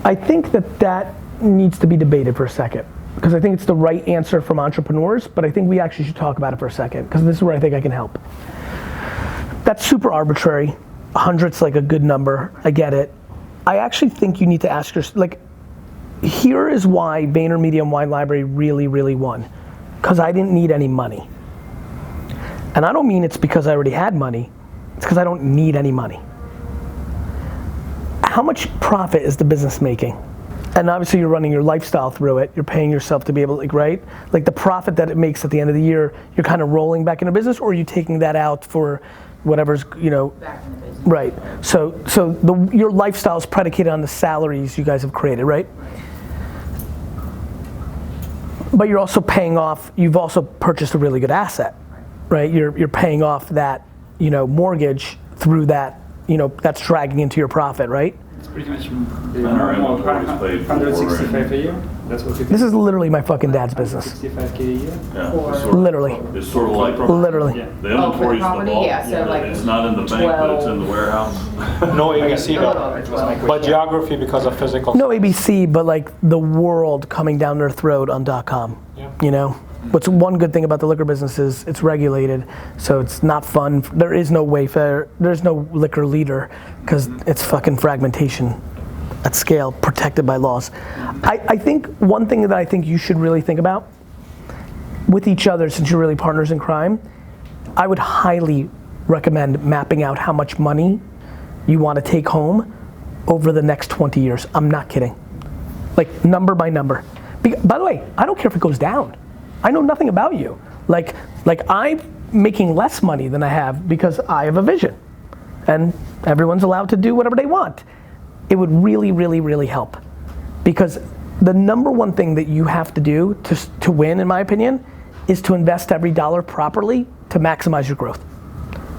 I think that needs to be debated for a second, because I think it's the right answer from entrepreneurs, but I think we actually should talk about it for a second, because this is where I think I can help. That's super arbitrary. 100's like a good number. I get it. I actually think you need to ask yourself, like, here is why VaynerMedia and Wine Library really, really won. Because I didn't need any money. And I don't mean it's because I already had money. It's because I don't need any money. How much profit is the business making? And obviously you're running your lifestyle through it. You're paying yourself to be able to, like, right? Like the profit that it makes at the end of the year, you're kind of rolling back into business, or are you taking that out for whatever's, you know, Back in the business. right. So your lifestyle is predicated on the salaries you guys have created, right? But you're also paying off, you've also purchased a really good asset, right? You're paying off that, you know, mortgage through that, you know, that's dragging into your profit, right? It's pretty much our inventory is paid for, 165 a year. That's what you This is literally my fucking dad's business. 65K a year. Yeah, Or- it's sort of- Literally. It's sort of like, Literally. Yeah. the Oh, for the inventory's in the property? vault. Yeah, so like It's not in the bank, but it's in the warehouse. No ABC a little though. over 12. But geography because of physical. No ABC, but like the world coming down their throat on .com, Yeah. you know? What's one good thing about the liquor business is it's regulated, so it's not fun. There is no Wayfair, there's no liquor leader, because it's fucking fragmentation at scale, protected by laws. I think one thing that I think you should really think about with each other, since you're really partners in crime, I would highly recommend mapping out how much money you want to take home over the next 20 years. I'm not kidding. Like number by number. By the way, I don't care if it goes down. I know nothing about you. Like I'm making less money than I have because I have a vision. And everyone's allowed to do whatever they want. It would really, really, really help. Because the number one thing that you have to do to win, in my opinion, is to invest every dollar properly to maximize your growth.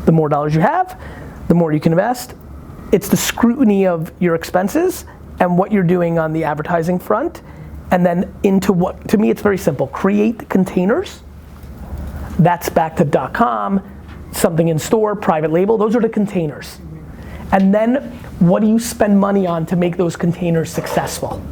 The more dollars you have, the more you can invest. It's the scrutiny of your expenses and what you're doing on the advertising front, and then into what, to me it's very simple, create the containers. That's back to .com, something in store, private label, those are the containers. And then what do you spend money on to make those containers successful?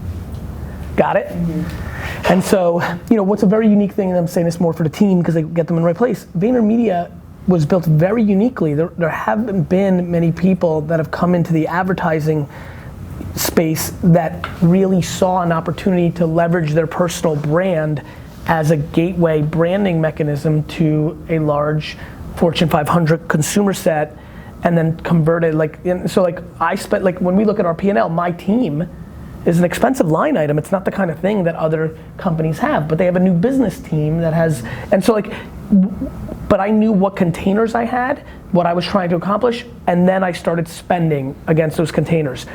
Got it? Mm-hmm. And so, you know, what's a very unique thing, and I'm saying this more for the team because they get them in the right place, VaynerMedia was built very uniquely. There haven't been many people that have come into the advertising space that really saw an opportunity to leverage their personal brand as a gateway branding mechanism to a large Fortune 500 consumer set, and then converted, like, so like I spent, like when we look at our P&L, my team is an expensive line item. It's not the kind of thing that other companies have, but they have a new business team that has, and so like, but I knew what containers I had, what I was trying to accomplish, and then I started spending against those containers.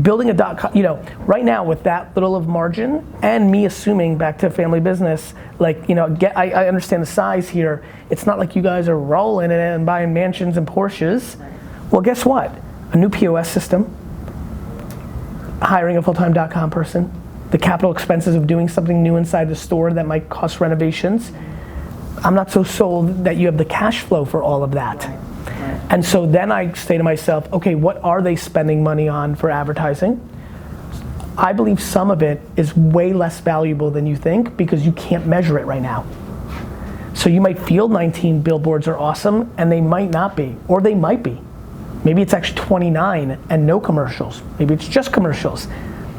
Building a .com, you know, right now with that little of margin, and me assuming back to family business, like, you know, I understand the size here. It's not like you guys are rolling in it and buying mansions and Porsches. Well, guess what? A new POS system, hiring a full-time .com person, the capital expenses of doing something new inside the store that might cost renovations. I'm not so sold that you have the cash flow for all of that. And so then I say to myself, okay, what are they spending money on for advertising? I believe some of it is way less valuable than you think because you can't measure it right now. So you might feel 19 billboards are awesome and they might not be, or they might be. Maybe it's actually 29 and no commercials. Maybe it's just commercials.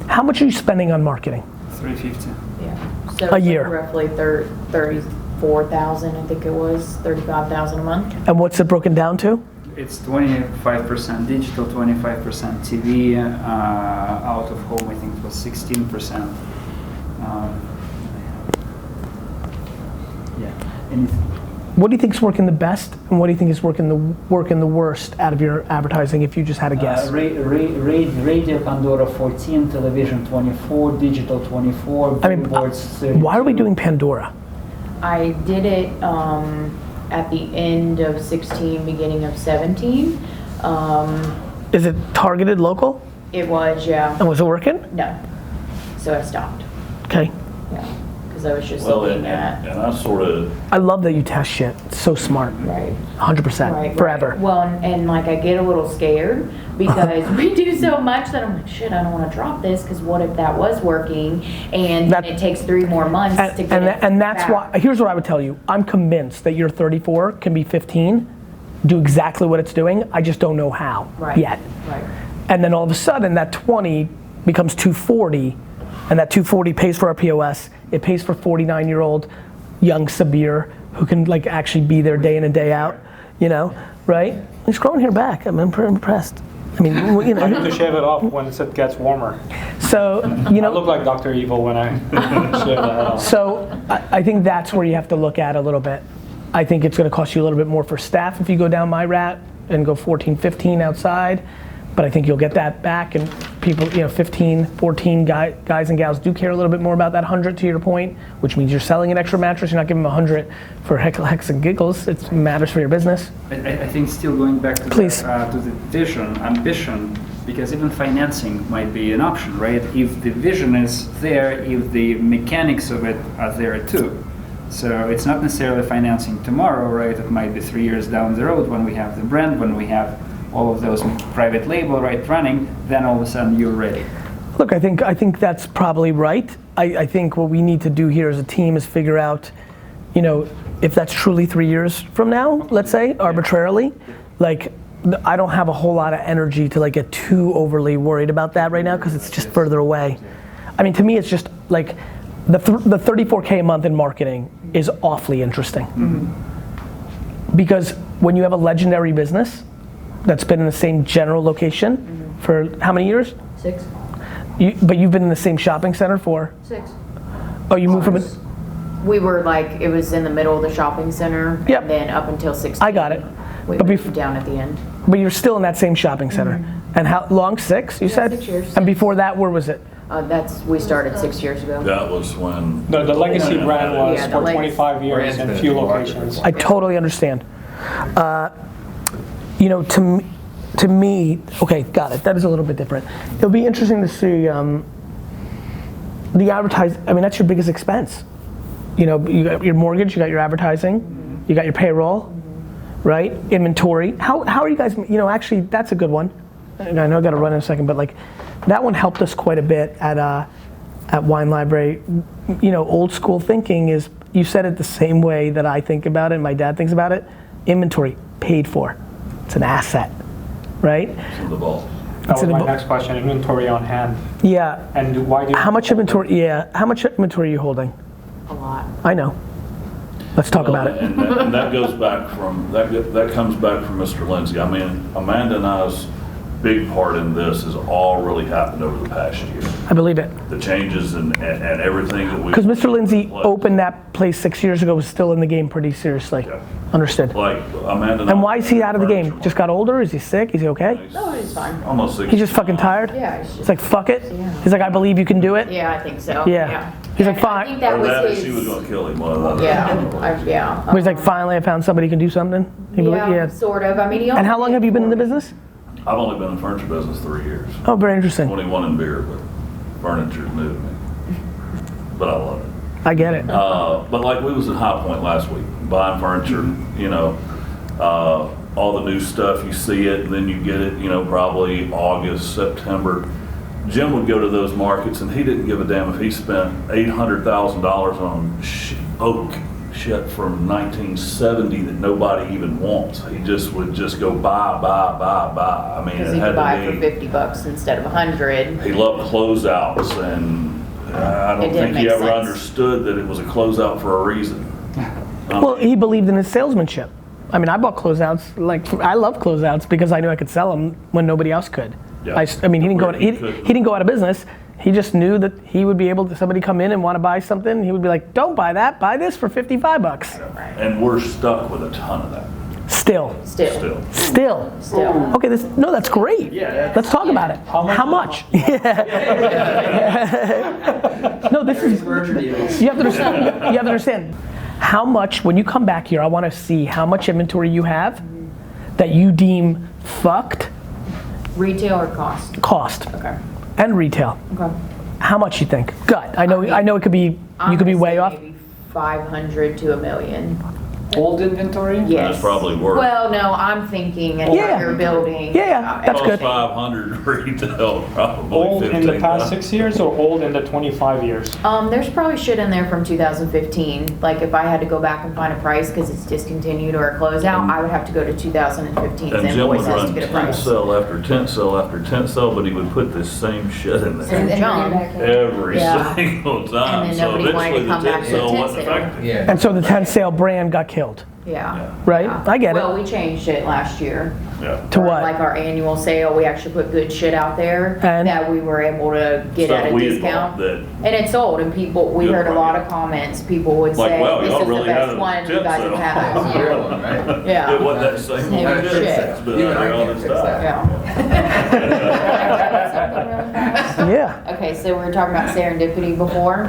How much are you spending on marketing? $350. Yeah. So A it's year. Roughly 34,000, I think it was, 35,000 a month. And what's it broken down to? It's 25% digital, 25% TV. Out of home, I think it was 16%. Yeah. What do you think is working the best, and what do you think is working the worst out of your advertising, if you just had a guess? Radio Pandora 14, television 24, digital 24, billboards 30. Why are we doing Pandora? I did it at the end of 16, beginning of 17. Is it targeted local? It was, yeah. And was it working? No. So I stopped. Okay. Yeah. Because I was just Well, looking and at. I sort of, I love that you test shit. It's so smart. Right. 100%. Right, Forever. right. Well, and like I get a little scared because we do so much that I'm like, shit, I don't want to drop this because what if that was working and That- it takes 3 more months to get it And that's back. why, here's what I would tell you. I'm convinced that your 34 can be 15, do exactly what it's doing. I just don't know how yet. Right. And then all of a sudden that 20 becomes 240, and that 240 pays for our POS. It pays for 49-year-old young Sabir who can like actually be there day in and day out, you know, right? He's growing hair back. I'm impressed. I mean, you I need know. to shave it off when it gets warmer. So, you I look know, like Dr. Evil when I shave that off. so I think that's where you have to look at a little bit. I think it's going to cost you a little bit more for staff if you go down my route and go 14, 15 outside. But I think you'll get that back, and people, you know, 15, 14 guys and gals do care a little bit more about that 100, to your point, which means you're selling an extra mattress. You're not giving them 100 for hex and giggles. It matters for your business. I think still going back to Please. to the vision, ambition, because even financing might be an option, right? If the vision is there, if the mechanics of it are there too. So it's not necessarily financing tomorrow, right? It might be 3 years down the road when we have the brand, when we have all of those private label, right, running, then all of a sudden you're ready. Look, I think that's probably right. I think what we need to do here as a team is figure out, you know, if that's truly 3 years from now, let's say, arbitrarily, like, I don't have a whole lot of energy to like get too overly worried about that right now because it's just further away. I mean, to me, it's just like the 34K a month in marketing is awfully interesting. Because when you have a legendary business that's been in the same general location for how many years? 6. But you've been in the same shopping center for? 6. Oh, you moved from it? We were like, it was in the middle of the shopping center. Yep. And then up until 16. I got it. We But moved down at the end. But you're still in that same shopping center. And how long? 6, you said? 6 years. And before that, where was it? We started 6 years ago. that was when. The legacy brand was Yeah, the for legacy 25 years brand's in been few in the market locations. I totally understand. You know, to me, okay, got it. That is a little bit different. It'll be interesting to see the advertise. I mean, that's your biggest expense. You know, you got your mortgage, you got your advertising, you got your payroll, right? Inventory. How are you guys? You know, actually, that's a good one. And I know I got to run in a second, but like, that one helped us quite a bit at Wine Library. You know, old school thinking is, you said it the same way that I think about it and my dad thinks about it. Inventory, paid for. It's an asset, right? It's in the vault. That It's was in the my book. next question, inventory on hand. Yeah. And why do you? How much inventory, how much inventory are you holding? A lot. I know. Let's talk about it. And that goes back from, that comes back from Mr. Lindsay. I mean, Amanda and I's big part in this has all really happened over the past year. I believe it. The changes and everything that we. Because Mr. Lindsay opened that place 6 years ago, was still in the game pretty seriously. Yeah. Understood. Like Amanda. And why is he out of the game? Just got older? Is he sick? Is he okay? No, it's fine. Almost 60. He's just fucking tired? Yeah, it's just. He's like, fuck it. Yeah. He's like, I believe you can do it. Yeah, I think so. Yeah. He's like, And fine. I think that Or was that, his. she was gonna kill him. One of the Yeah, But he's like, finally, I found somebody who can do something. He yeah, sort of. I mean, he. And how long have you been in the business? I've only been in the furniture business 3 years. Oh, very interesting. 21 in beer, but furniture's new to me. But I love it. I get it. But like we was at High Point last week, buying furniture, you know, all the new stuff, you see it, and then you get it, you know, probably August, September. Jim would go to those markets and he didn't give a damn if he spent $800,000 on oak shit from 1970 that nobody even wants. He just would just go buy. I mean, Because it he had could buy to it be. for $50 instead of 100. He loved closeouts, and I It don't didn't think he make ever sense. understood that it was a closeout for a reason. Well, he believed in his salesmanship. I mean, I bought closeouts. Like, I love closeouts because I knew I could sell them when nobody else could. Yeah. I mean, he didn't go. Where He he could. didn't go out of business. He just knew that he would be able to, somebody come in and want to buy something, he would be like, don't buy that, buy this for $55. And we're stuck with a ton of that. Still. Still. Okay, that's great. Yeah, Let's talk about it. How much? No, this is, you have to understand. How much, when you come back here, I want to see how much inventory you have that you deem fucked. Retail or cost? Cost. Okay. And retail. Okay. How much you think? Gut. I know it could be, you could be way off. Maybe 500 to $1 million. Old inventory? Yes. That's probably worth. Well, no, I'm thinking at Yeah. your building. Yeah, that's good. 500 retail, probably Old in the 15. past 6 years or old in the 25 years? There's probably shit in there from 2015. Like if I had to go back and find a price because it's discontinued or a closeout, I would have to go to 2015's And Jim would invoices to run get a tent price. sale after tent sale after tent sale, but he would put this same shit in Same there junk. every Yeah. single time. And then So nobody wanted to eventually the come back tent to the sale tent wasn't sale. effective. Yeah. And so the 10 sale brand got killed, Yeah. right? Yeah. I get Well, it. we changed it last year. Yeah. To For, what? Like our annual sale, we actually put good shit out there And? that we were able to get Stuff at a we had discount. bought that- And it sold, and we Good heard a price. lot of comments. People would Like, say, wow, this y'all is the really had best a one you tent guys sale. have had. Zero one, right? Yeah. It wasn't that same Same old shit. shit. It's been You out and I there all can't this fix time. Yeah. Yeah. Okay, so we were talking about serendipity before.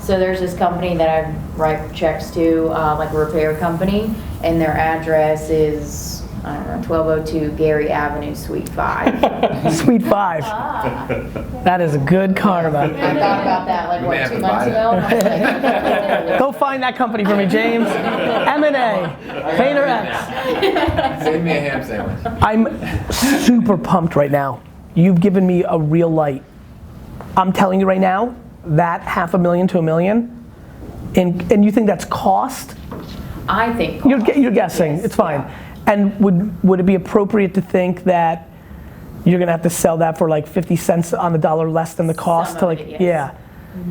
So there's this company that I write checks to, like a repair company, and their address is, I don't know, 1202 Gary Avenue, Suite 5. Sweet 5. That is a good karma. I thought about that like, We may what, have 2 to months buy ago? And I was like, Go find that company for me, James. M&A, VaynerX. Save me a ham sandwich. I'm super pumped right now. You've given me a real light. I'm telling you right now, that $500,000 to $1 million, and you think that's cost? I think. You're guessing. Yes, It's fine. yeah. And would it be appropriate to think that you're gonna have to sell that for like 50 cents on the dollar less than the cost Some to of like, it, yes. yeah.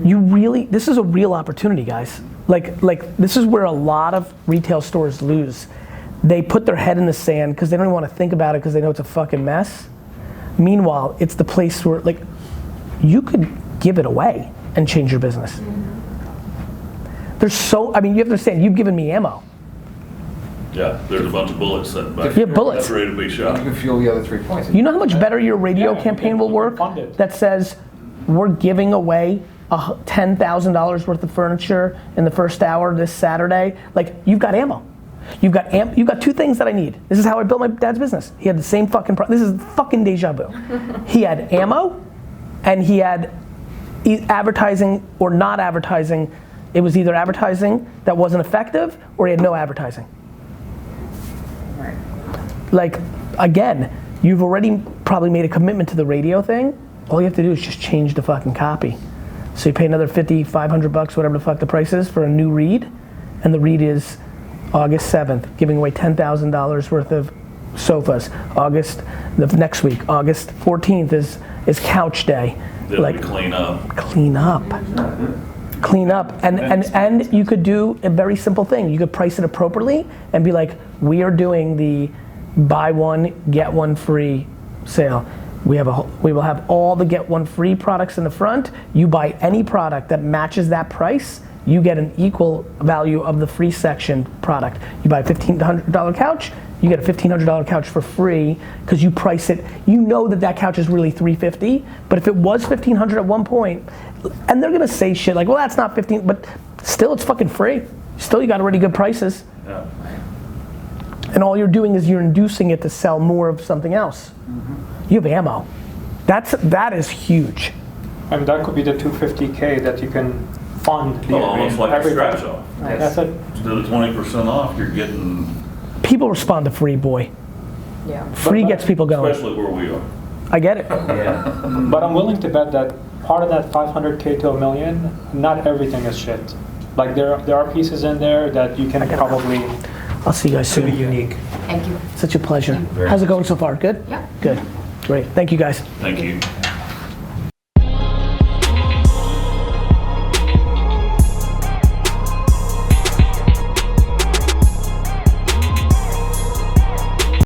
You really, this is a real opportunity, guys. Like this is where a lot of retail stores lose. They put their head in the sand because they don't even want to think about it because they know it's a fucking mess. Meanwhile, it's the place where like you could give it away and change your business. There's so, I mean, you have to understand, you've given me ammo. Yeah, there's a bunch of bullets sitting back. You have bullets. That's ready to be You shot. can fuel the other 3 points. You know how much better your radio Yeah, campaign will work? fund it. That says we're giving away $10,000 worth of furniture in the first hour this Saturday. Like you've got ammo. You've got 2 things that I need. This is how I built my dad's business. He had the same fucking this is fucking deja vu. He had ammo and he had advertising or not advertising. It was either advertising that wasn't effective or he had no advertising. Right. Like, again, you've already probably made a commitment to the radio thing. All you have to do is just change the fucking copy. So you pay another $50, $500, whatever the fuck the price is for a new read, and the read is August 7th, giving away $10,000 worth of sofas. The next week, August 14th is couch day. Then Like, we clean up. clean up. Clean up, and you could do a very simple thing. You could price it appropriately and be like, we are doing the buy one, get one free sale. We will have all the get one free products in the front. You buy any product that matches that price, you get an equal value of the free section product. You buy a $1,500 couch, you get a $1,500 couch for free because you price it. You know that couch is really $350, but if it was $1,500 at one point, and they're gonna say shit like, well, that's not 15, but still it's fucking free. Still you got already good prices. Yeah. And all you're doing is you're inducing it to sell more of something else. You have ammo. That is huge. And that could be the $250K that you can fund the Almost like a everybody. scratch off. That's it. Instead of 20% off, you're getting, People respond to free, boy. Yeah. Free gets people going. especially where we are. I get it. Yeah. But I'm willing to bet that part of that 500K to $1 million, not everything is shit. Like there are pieces in there that you can probably I'll see you guys to be soon. unique. Thank you. Such a pleasure. How's it going so far? Good? Yeah. Good. Great. Thank you guys. Thank you.